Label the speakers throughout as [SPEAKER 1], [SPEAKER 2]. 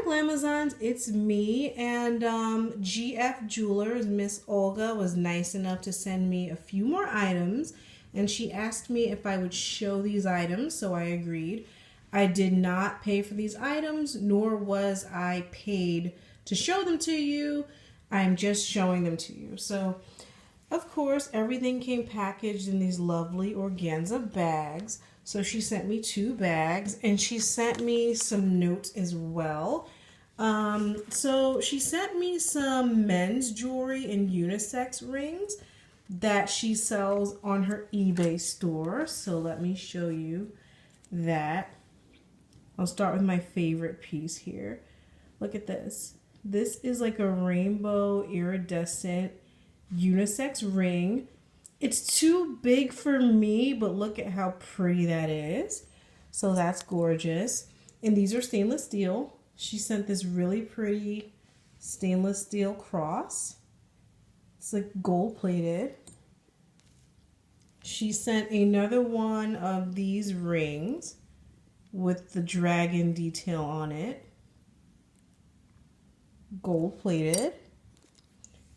[SPEAKER 1] Glamazons, it's me, and GF Jewelers, Miss Olga, was nice enough to send me a few more items, and she asked me if I would show these items, so I agreed. I did not pay for these items, nor was I paid to show them to you. I'm just showing them to you. So, of course, everything came packaged in these lovely organza bags. So she sent me 2 bags, and she sent me some notes as well. So she sent me some men's jewelry and unisex rings that she sells on her eBay store. So let me show you that. I'll start with my favorite piece here. Look at this. This is like a rainbow iridescent unisex ring. It's too big for me, but look at how pretty that is. So that's gorgeous. And these are stainless steel. She sent this really pretty stainless steel cross. It's like gold plated. She sent another one of these rings with the dragon detail on it. Gold plated.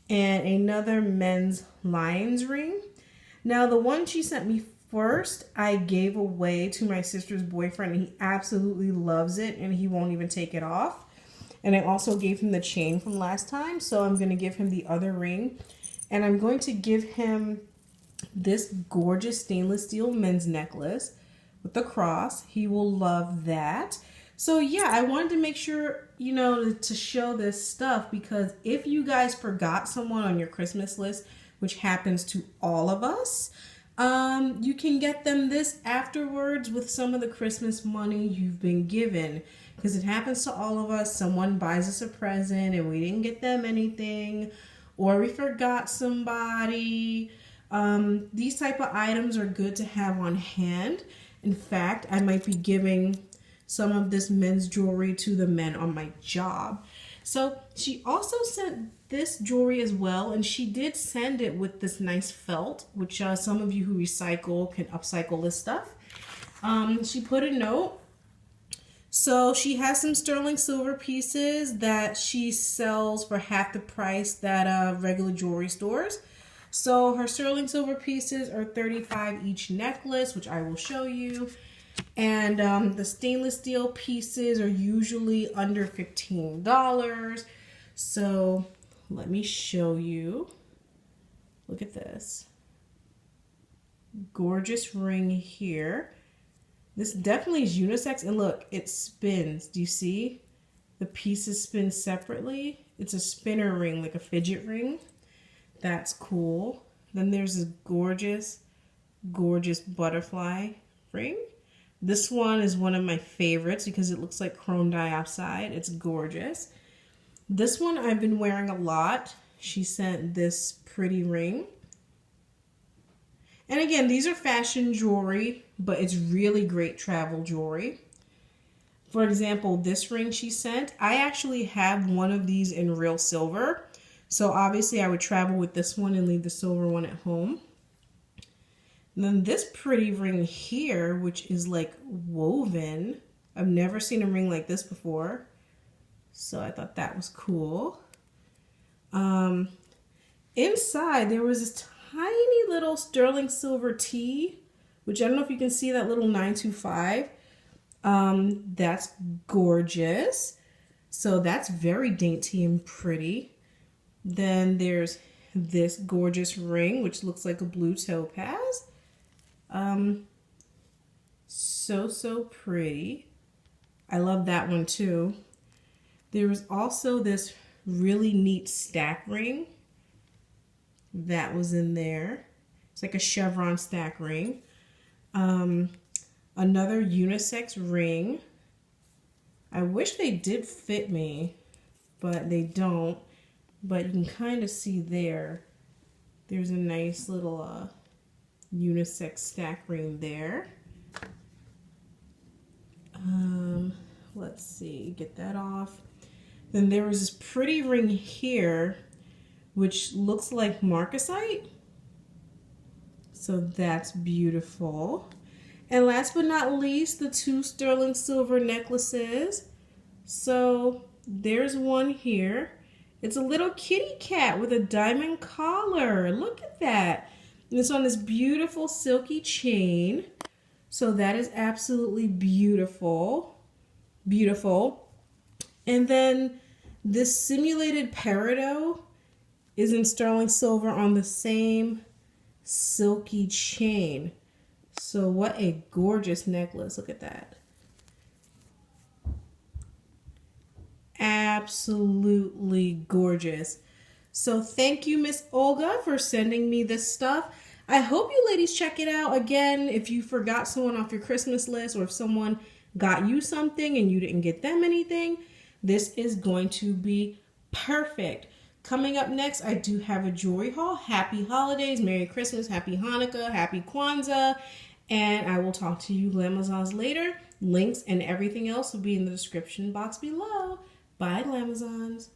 [SPEAKER 1] And another men's lion's ring. Now the one she sent me first, I gave away to my sister's boyfriend, and he absolutely loves it and he won't even take it off. And I also gave him the chain from last time, so I'm going to give him the other ring. And I'm going to give him this gorgeous stainless steel men's necklace with the cross. He will love that. So yeah, I wanted to make sure, you know, to show this stuff, because if you guys forgot someone on your Christmas list, which happens to all of us, you can get them this afterwards with some of the Christmas money you've been given, because it happens to all of us. Someone buys us a present and we didn't get them anything, or we forgot somebody. These type of items are good to have on hand. In fact, I might be giving some of this men's jewelry to the men on my job. So she also sent this jewelry as well, and she did send it with this nice felt, which some of you who recycle can upcycle this stuff. She put a note. So she has some sterling silver pieces that she sells for half the price that regular jewelry stores. So her sterling silver pieces are $35 each necklace, which I will show you. And the stainless steel pieces are usually under $15. So let me show you. Look at this. Gorgeous ring here. This definitely is unisex. And look, it spins. Do you see? The pieces spin separately. It's a spinner ring, like a fidget ring. That's cool. Then there's this gorgeous, gorgeous butterfly ring. This one is one of my favorites because it looks like chrome dioxide. It's gorgeous. This one I've been wearing a lot. She sent this pretty ring. And again, these are fashion jewelry, but it's really great travel jewelry. For example, this ring she sent, I actually have one of these in real silver. So obviously I would travel with this one and leave the silver one at home. And then this pretty ring here, which is like woven. I've never seen a ring like this before. So I thought that was cool. Inside there was this tiny little sterling silver T, which I don't know if you can see that little 925. That's gorgeous. So that's very dainty and pretty. Then there's this gorgeous ring, which looks like a blue topaz. So pretty. I love that one too. There was also this really neat stack ring that was in there. It's like a chevron stack ring. Another unisex ring. I wish they did fit me, but they don't. But you can kind of see there's a nice little unisex stack ring there. Let's see, get that off. Then there was this pretty ring here, which looks like marcasite. So that's beautiful. And last but not least, the 2 sterling silver necklaces. So there's one here. It's a little kitty cat with a diamond collar. Look at that. And it's on this beautiful silky chain. So that is absolutely beautiful. Beautiful. And then this simulated peridot is in sterling silver on the same silky chain. So what a gorgeous necklace. Look at that. Absolutely gorgeous. So thank you, Miss Olga, for sending me this stuff. I hope you ladies check it out. Again, if you forgot someone off your Christmas list, or if someone got you something and you didn't get them anything, this is going to be perfect. Coming up next, I do have a jewelry haul. Happy holidays, Merry Christmas, Happy Hanukkah, Happy Kwanzaa, and I will talk to you Glamazons later. Links and everything else will be in the description box below. Bye, Glamazons.